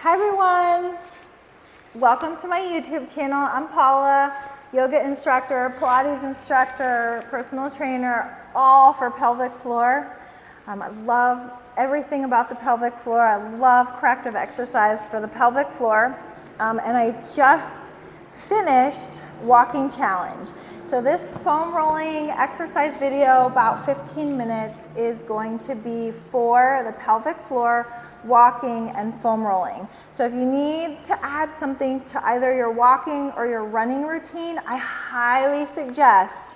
Hi everyone, welcome to my YouTube channel. I'm Paula, yoga instructor, Pilates instructor, personal trainer, all for pelvic floor. I love everything about the pelvic floor. I love corrective exercise for the pelvic floor. And I just finished walking challenge. So this foam rolling exercise video, about 15 minutes, is going to be for the pelvic floor, walking and foam rolling. So if you need to add something to either your walking or your running routine, I highly suggest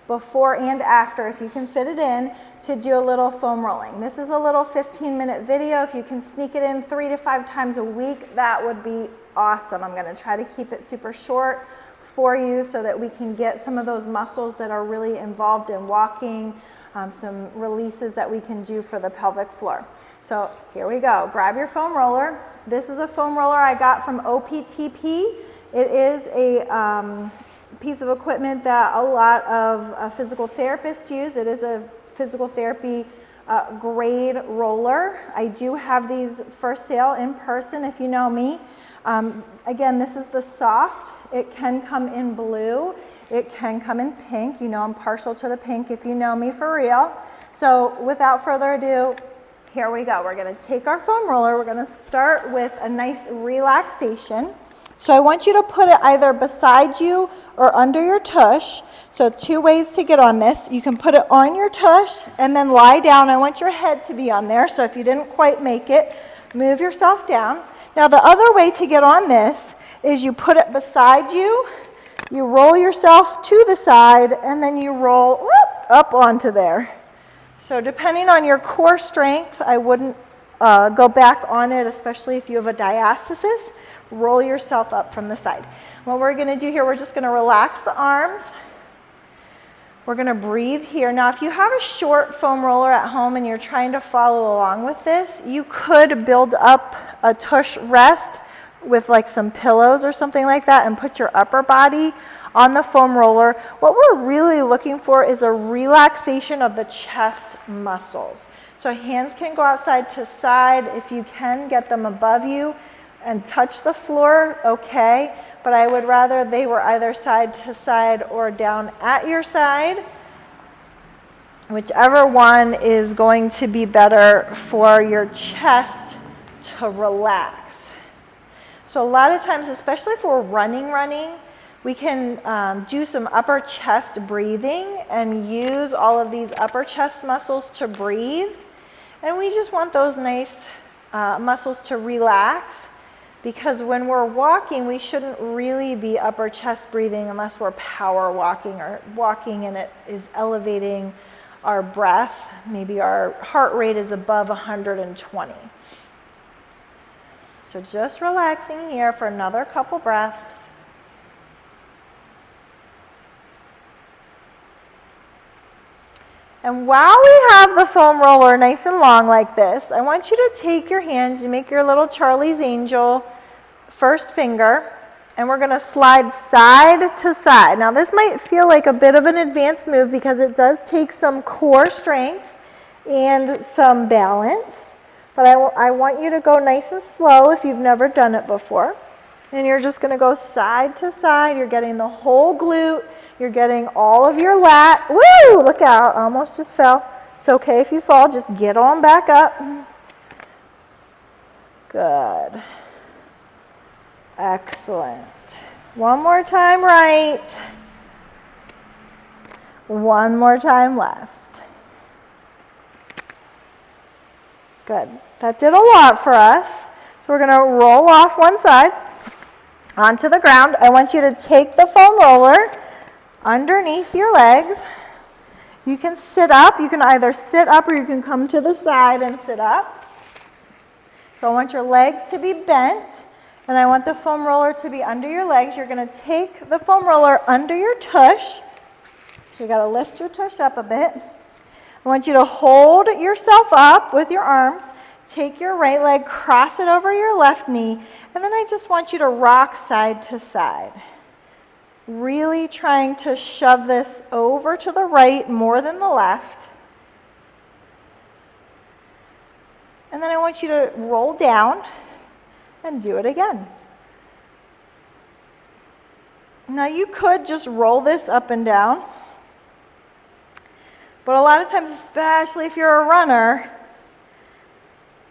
before and after, if you can fit it in, to do a little foam rolling. This is a little 15-minute video. If you can sneak it in 3 to 5 times a week, that would be awesome. I'm gonna try to keep it super short for you so that we can get some of those muscles that are really involved in walking, some releases that we can do for the pelvic floor. So here we go. Grab your foam roller. This is a foam roller I got from OPTP. It is a piece of equipment that a lot of physical therapists use. It is a physical therapy grade roller. I do have these for sale in person if you know me. Again, this is the soft. It can come in blue. It can come in pink. You know I'm partial to the pink if you know me for real. So without further ado, here we go. We're going to take our foam roller. We're going to start with a nice relaxation. So I want you to put it either beside you or under your tush. So 2 ways to get on this. You can put it on your tush and then lie down. I want your head to be on there. So if you didn't quite make it, move yourself down. Now the other way to get on this is you put it beside you, you roll yourself to the side, and then you roll up onto there. So depending on your core strength, I wouldn't go back on it, especially if you have a diastasis. Roll yourself up from the side. What we're going to do here, we're just going to relax the arms. We're going to breathe here. Now, if you have a short foam roller at home and you're trying to follow along with this, you could build up a tush rest with like some pillows or something like that and put your upper body on the foam roller. What we're really looking for is a relaxation of the chest muscles. So hands can go outside to side. If you can, get them above you and touch the floor, okay. But I would rather they were either side to side or down at your side. Whichever one is going to be better for your chest to relax. So a lot of times, especially if we're running, we can do some upper chest breathing and use all of these upper chest muscles to breathe. And we just want those nice muscles to relax, because when we're walking, we shouldn't really be upper chest breathing unless we're power walking or walking and it is elevating our breath. Maybe our heart rate is above 120. So just relaxing here for another couple breaths. And while we have the foam roller nice and long like this, I want you to take your hands, you make your little Charlie's Angel first finger, and we're going to slide side to side. Now this might feel like a bit of an advanced move because it does take some core strength and some balance, but I want you to go nice and slow if you've never done it before. And you're just going to go side to side. You're getting the whole glute. You're getting all of your lat. Woo! Look out. Almost just fell. It's okay if you fall. Just get on back up. Good. Excellent. One more time right. One more time left. Good. That did a lot for us. So we're going to roll off one side onto the ground. I want you to take the foam roller underneath your legs. You can sit up. You can either sit up or you can come to the side and sit up. So I want your legs to be bent, and I want the foam roller to be under your legs. You're going to take the foam roller under your tush. So you got to lift your tush up a bit. I want you to hold yourself up with your arms. Take your right leg, cross it over your left knee, and then I just want you to rock side to side. Really trying to shove this over to the right more than the left. And then I want you to roll down and do it again. Now you could just roll this up and down, but a lot of times, especially if you're a runner,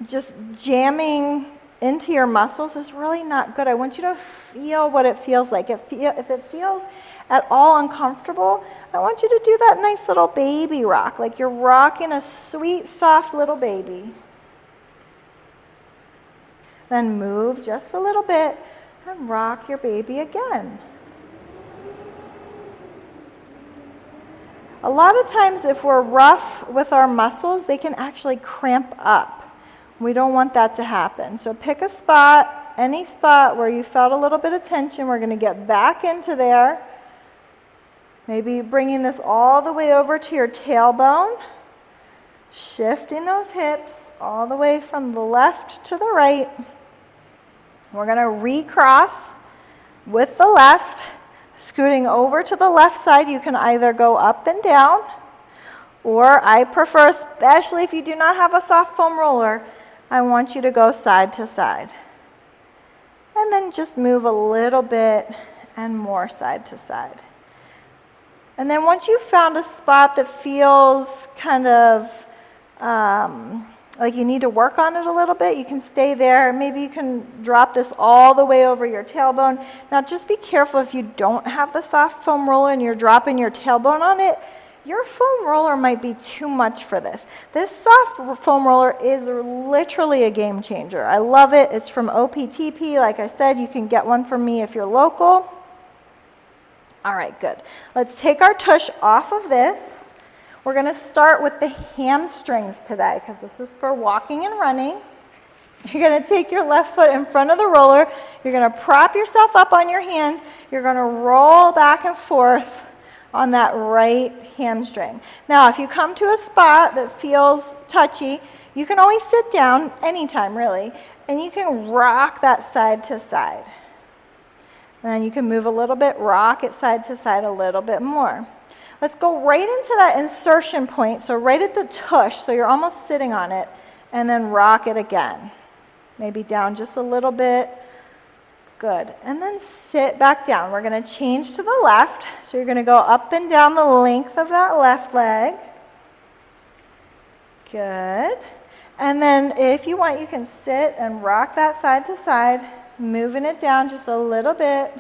just jamming into your muscles is really not good. I want you to feel what it feels like. If it feels at all uncomfortable, I want you to do that nice little baby rock, like you're rocking a sweet, soft little baby. Then move just a little bit and rock your baby again. A lot of times if we're rough with our muscles, they can actually cramp up. We don't want that to happen. So pick a spot, any spot where you felt a little bit of tension. We're going to get back into there. Maybe bringing this all the way over to your tailbone. Shifting those hips all the way from the left to the right. We're going to recross with the left. Scooting over to the left side, you can either go up and down, or I prefer, especially if you do not have a soft foam roller, I want you to go side to side. And then just move a little bit and more side to side. And then once you've found a spot that feels kind of like you need to work on it a little bit, you can stay there. Maybe you can drop this all the way over your tailbone. Now just be careful if you don't have the soft foam roller and you're dropping your tailbone on it, your foam roller might be too much for this. This soft foam roller is literally a game changer. I love it. It's from OPTP. Like I said, you can get one from me if you're local. All right, good. Let's take our tush off of this. We're going to start with the hamstrings today because this is for walking and running. You're going to take your left foot in front of the roller. You're going to prop yourself up on your hands. You're going to roll back and forth on that right hamstring. Now, if you come to a spot that feels touchy, you can always sit down anytime, really, and you can rock that side to side. And then you can move a little bit, rock it side to side a little bit more. Let's go right into that insertion point, so right at the tush, so you're almost sitting on it, and then rock it again. Maybe down just a little bit. Good. And then sit back down. We're going to change to the left, so you're going to go up and down the length of that left leg. Good. And then if you want, you can sit and rock that side to side, moving it down just a little bit.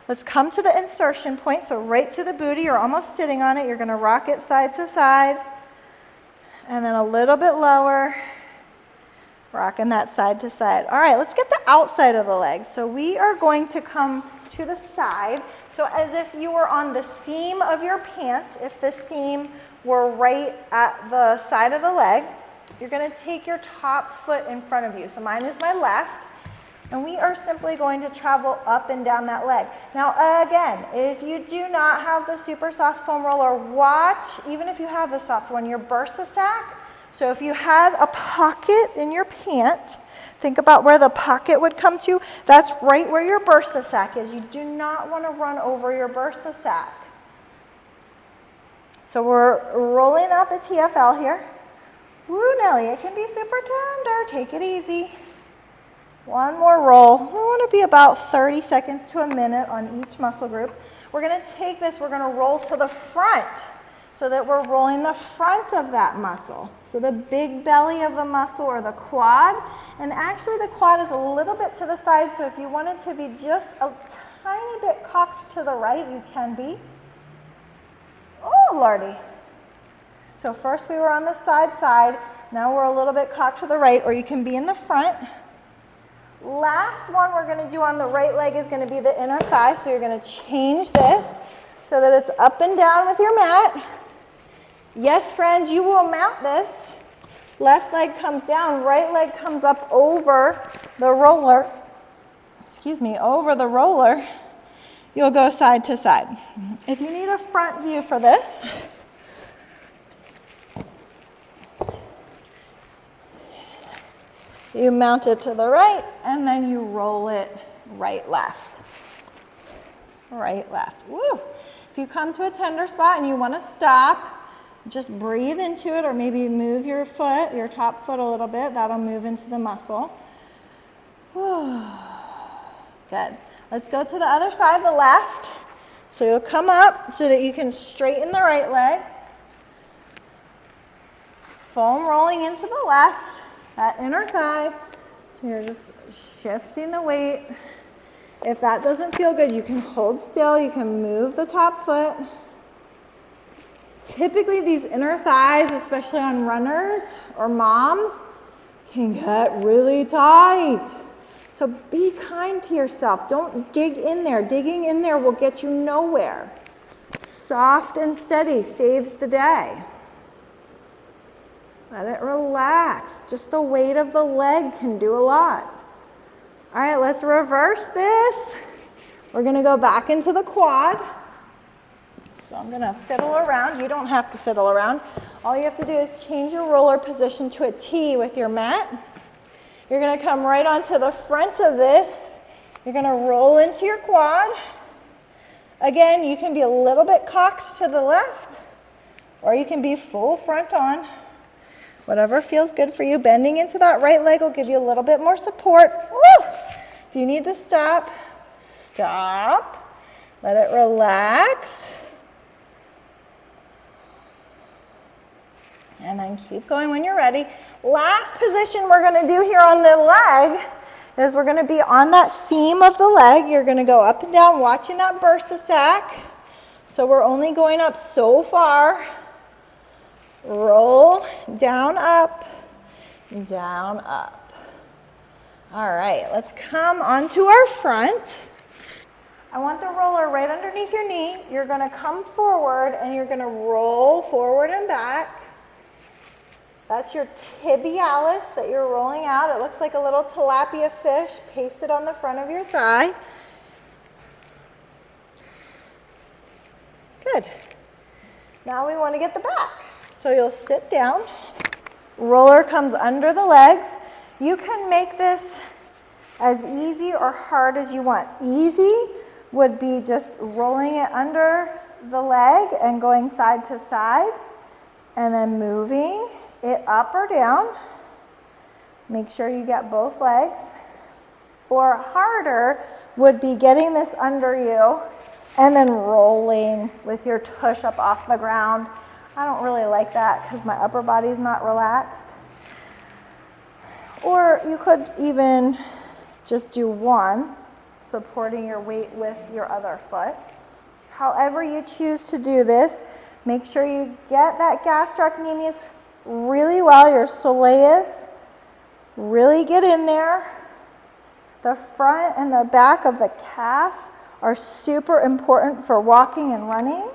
Let's come to the insertion point, so right to the booty, you're almost sitting on it. You're going to rock it side to side, and then a little bit lower, rocking that side to side. All right, let's get the outside of the leg. So we are going to come to the side, so as if you were on the seam of your pants. If the seam were right at the side of the leg, you're going to take your top foot in front of you. So mine is my left. And we are simply going to travel up and down that leg. Now again, if you do not have the super soft foam roller, watch, even if you have the soft one, your bursa sac. So if you had a pocket in your pant, think about where the pocket would come to. That's right where your bursa sac is. You do not want to run over your bursa sac. So we're rolling out the TFL here. Woo, Nelly, it can be super tender. Take it easy. One more roll. We want to be about 30 seconds to a minute on each muscle group. We're going to take this, we're going to roll to the front so that we're rolling the front of that muscle. So the big belly of the muscle or the quad. And actually the quad is a little bit to the side, so if you want it to be just a tiny bit cocked to the right, you can be. Oh, Lordy. So first we were on the side, now we're a little bit cocked to the right, or you can be in the front. Last one we're going to do on the right leg is going to be the inner thigh. So you're going to change this so that it's up and down with your mat. Yes, friends, you will mount this. Left leg comes down, right leg comes up over the roller. Over the roller. You'll go side to side. If you need a front view for this, you mount it to the right, and then you roll it right, left. Right, left. Woo! If you come to a tender spot and you want to stop, just breathe into it, or maybe move your foot, your top foot a little bit. That'll move into the muscle. Whew. Good. Let's go to the other side, the left. So you'll come up so that you can straighten the right leg. Foam rolling into the left, that inner thigh. So you're just shifting the weight. If that doesn't feel good, you can hold still. You can move the top foot. Typically, these inner thighs, especially on runners or moms, can get really tight. So be kind to yourself. Don't dig in there. Digging in there will get you nowhere. Soft and steady saves the day. Let it relax. Just the weight of the leg can do a lot. All right, let's reverse this. We're gonna go back into the quad. So I'm gonna fiddle around. You don't have to fiddle around. All you have to do is change your roller position to a T with your mat. You're gonna come right onto the front of this. You're gonna roll into your quad. Again, you can be a little bit cocked to the left, or you can be full front on. Whatever feels good for you. Bending into that right leg will give you a little bit more support. Woo! If you need to stop, stop. Let it relax. And then keep going when you're ready. Last position we're going to do here on the leg is we're going to be on that seam of the leg. You're going to go up and down watching that bursa sac. So we're only going up so far. Roll, down, up, down, up. All right, let's come onto our front. I want the roller right underneath your knee. You're going to come forward and you're going to roll forward and back. That's your tibialis that you're rolling out. It looks like a little tilapia fish pasted on the front of your thigh. Good. Now we want to get the back. So you'll sit down. Roller comes under the legs. You can make this as easy or hard as you want. Easy would be just rolling it under the leg and going side to side and then moving it up or down. Make sure you get both legs. Or harder would be getting this under you and then rolling with your tush up off the ground. I don't really like that because my upper body's not relaxed. Or you could even just do one, supporting your weight with your other foot. However you choose to do this, make sure you get that gastrocnemius really well, your soleus. Really get in there. The front and the back of the calf are super important for walking and running.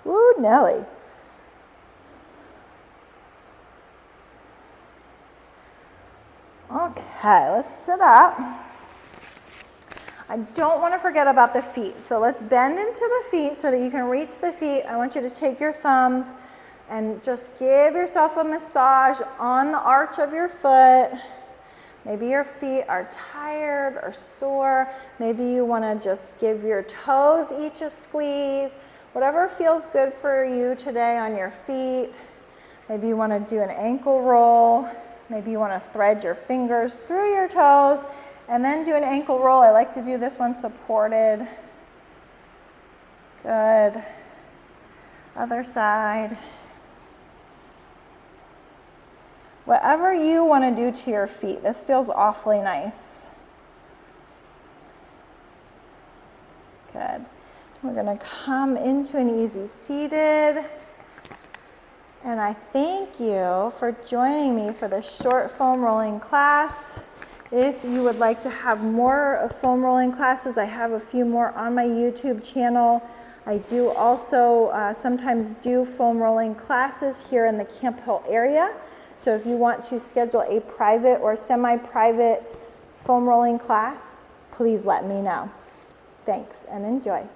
Woo, Nelly. Okay, let's sit up. I don't want to forget about the feet. So let's bend into the feet so that you can reach the feet. I want you to take your thumbs and just give yourself a massage on the arch of your foot. Maybe your feet are tired or sore. Maybe you want to just give your toes each a squeeze. Whatever feels good for you today on your feet. Maybe you want to do an ankle roll. Maybe you want to thread your fingers through your toes and then do an ankle roll. I like to do this one supported. Good. Other side. Whatever you want to do to your feet. This feels awfully nice. Good. We're going to come into an easy seated. And I thank you for joining me for this short foam rolling class. If you would like to have more foam rolling classes, I have a few more on my YouTube channel. I do also sometimes do foam rolling classes here in the Camp Hill area. So if you want to schedule a private or semi-private foam rolling class, please let me know. Thanks and enjoy.